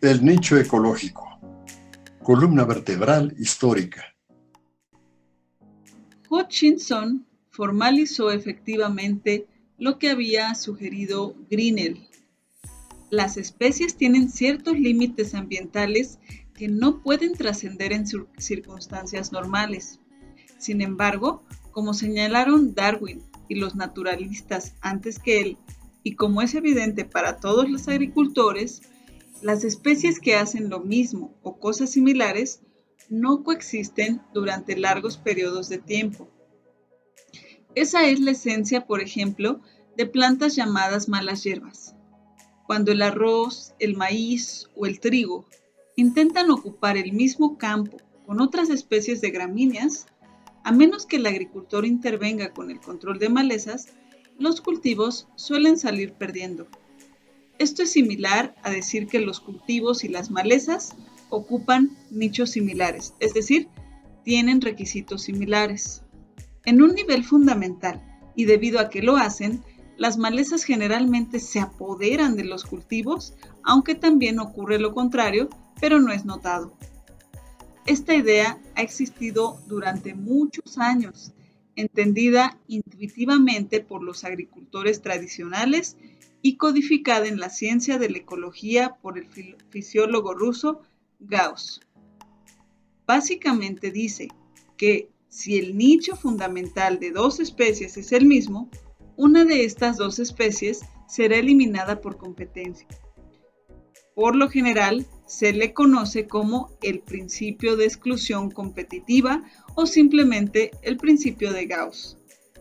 El nicho ecológico, columna vertebral histórica. Hutchinson formalizó efectivamente lo que había sugerido Grinnell. Las especies tienen ciertos límites ambientales que no pueden trascender en circunstancias normales. Sin embargo, como señalaron Darwin y los naturalistas antes que él, y como es evidente para todos los agricultores, las especies que hacen lo mismo o cosas similares no coexisten durante largos periodos de tiempo. Esa es la esencia, por ejemplo, de plantas llamadas malas hierbas. Cuando el arroz, el maíz o el trigo intentan ocupar el mismo campo con otras especies de gramíneas, a menos que el agricultor intervenga con el control de malezas, los cultivos suelen salir perdiendo. Esto es similar a decir que los cultivos y las malezas ocupan nichos similares, es decir, tienen requisitos similares. En un nivel fundamental, y debido a que lo hacen, las malezas generalmente se apoderan de los cultivos, aunque también ocurre lo contrario, pero no es notado. Esta idea ha existido durante muchos años, entendida intuitivamente por los agricultores tradicionales y codificada en la ciencia de la ecología por el fisiólogo ruso Gauss. Básicamente dice que si el nicho fundamental de dos especies es el mismo, una de estas dos especies será eliminada por competencia. Por lo general, se le conoce como el principio de exclusión competitiva o simplemente el principio de Gauss.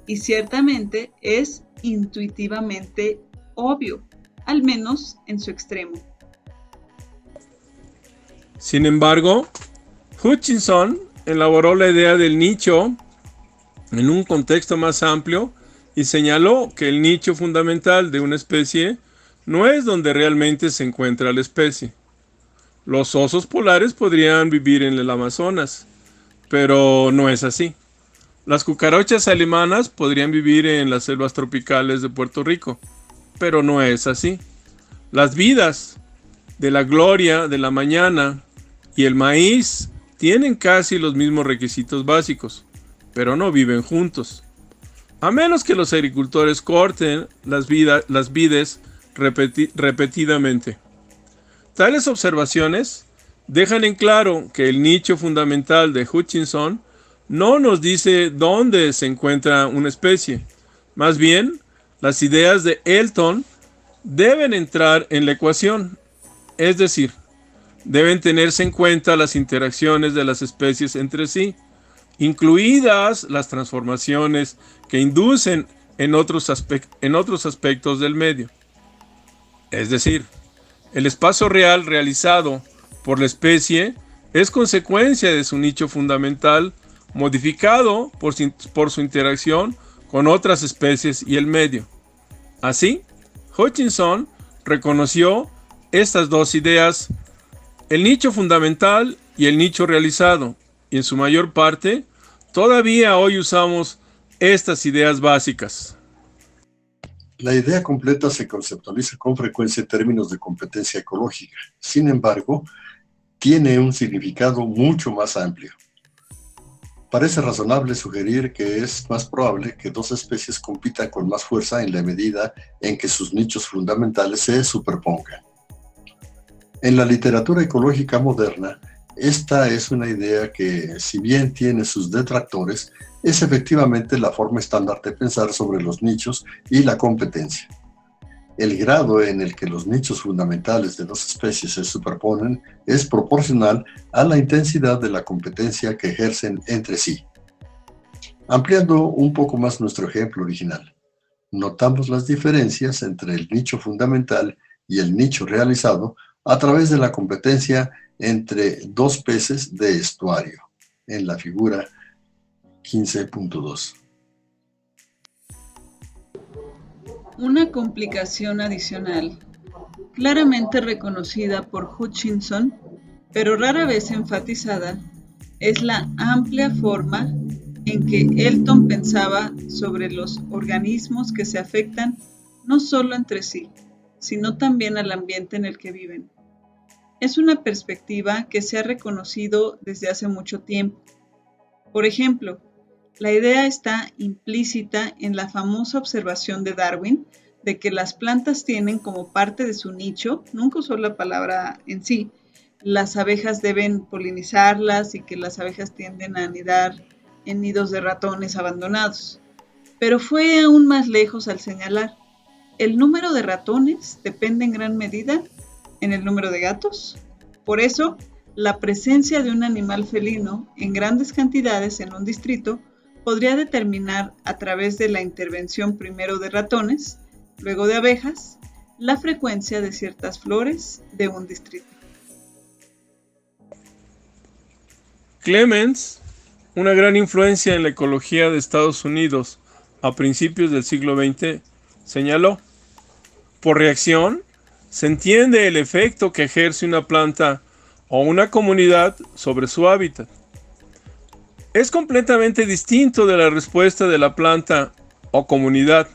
Y ciertamente es intuitivamente obvio, al menos en su extremo. Sin embargo, Hutchinson elaboró la idea del nicho en un contexto más amplio y señaló que el nicho fundamental de una especie no es donde realmente se encuentra la especie. Los osos polares podrían vivir en el Amazonas, pero no es así. Las cucarachas alemanas podrían vivir en las selvas tropicales de Puerto Rico, pero no es así. Las vidas de la gloria de la mañana y el maíz tienen casi los mismos requisitos básicos, pero no viven juntos. A menos que los agricultores corten las vides repetidamente. Tales observaciones dejan en claro que el nicho fundamental de Hutchinson no nos dice dónde se encuentra una especie. Más bien, las ideas de Elton deben entrar en la ecuación, es decir, deben tenerse en cuenta las interacciones de las especies entre sí, incluidas las transformaciones que inducen en otros aspectos del medio. Es decir, el espacio real realizado por la especie es consecuencia de su nicho fundamental, modificado por su interacción con otras especies y el medio. Así, Hutchinson reconoció estas dos ideas, el nicho fundamental y el nicho realizado, y en su mayor parte, todavía hoy usamos estas ideas básicas. La idea completa se conceptualiza con frecuencia en términos de competencia ecológica. Sin embargo, tiene un significado mucho más amplio. Parece razonable sugerir que es más probable que dos especies compitan con más fuerza en la medida en que sus nichos fundamentales se superpongan. En la literatura ecológica moderna, esta es una idea que, si bien tiene sus detractores, es efectivamente la forma estándar de pensar sobre los nichos y la competencia. El grado en el que los nichos fundamentales de dos especies se superponen es proporcional a la intensidad de la competencia que ejercen entre sí. Ampliando un poco más nuestro ejemplo original, notamos las diferencias entre el nicho fundamental y el nicho realizado a través de la competencia entre dos peces de estuario, en la figura 15.2. Una complicación adicional, claramente reconocida por Hutchinson, pero rara vez enfatizada, es la amplia forma en que Elton pensaba sobre los organismos que se afectan no solo entre sí, sino también al ambiente en el que viven. Es una perspectiva que se ha reconocido desde hace mucho tiempo. Por ejemplo, la idea está implícita en la famosa observación de Darwin de que las plantas tienen como parte de su nicho, nunca usó la palabra en sí, las abejas deben polinizarlas y que las abejas tienden a anidar en nidos de ratones abandonados. Pero fue aún más lejos al señalar, el número de ratones depende en gran medida en el número de gatos. Por eso, la presencia de un animal felino en grandes cantidades en un distrito podría determinar a través de la intervención primero de ratones, luego de abejas, la frecuencia de ciertas flores de un distrito. Clemens, una gran influencia en la ecología de Estados Unidos a principios del siglo XX, señaló: por reacción, se entiende el efecto que ejerce una planta o una comunidad sobre su hábitat. Es completamente distinto de la respuesta de la planta o comunidad,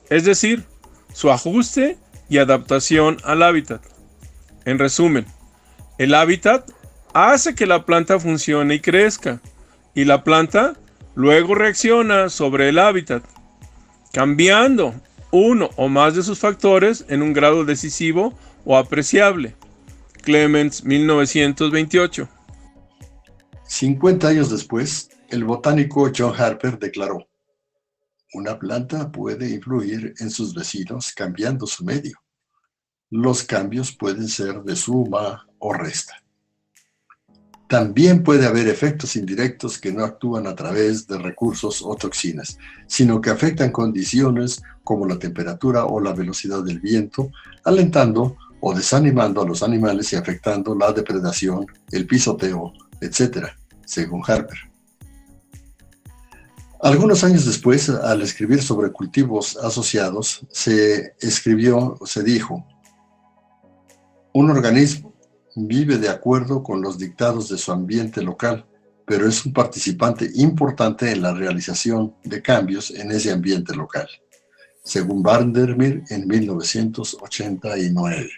es decir, su ajuste y adaptación al hábitat. En resumen, el hábitat hace que la planta funcione y crezca, y la planta luego reacciona sobre el hábitat, cambiando uno o más de sus factores en un grado decisivo o apreciable. Clemens, 1928. 50 años después, el botánico John Harper declaró: una planta puede influir en sus vecinos cambiando su medio. Los cambios pueden ser de suma o resta. También puede haber efectos indirectos que no actúan a través de recursos o toxinas, sino que afectan condiciones como la temperatura o la velocidad del viento, alentando o desanimando a los animales y afectando la depredación, el pisoteo, etc., según Harper. Algunos años después, al escribir sobre cultivos asociados, se dijo: un organismo vive de acuerdo con los dictados de su ambiente local, pero es un participante importante en la realización de cambios en ese ambiente local, según Vandermeer en 1989.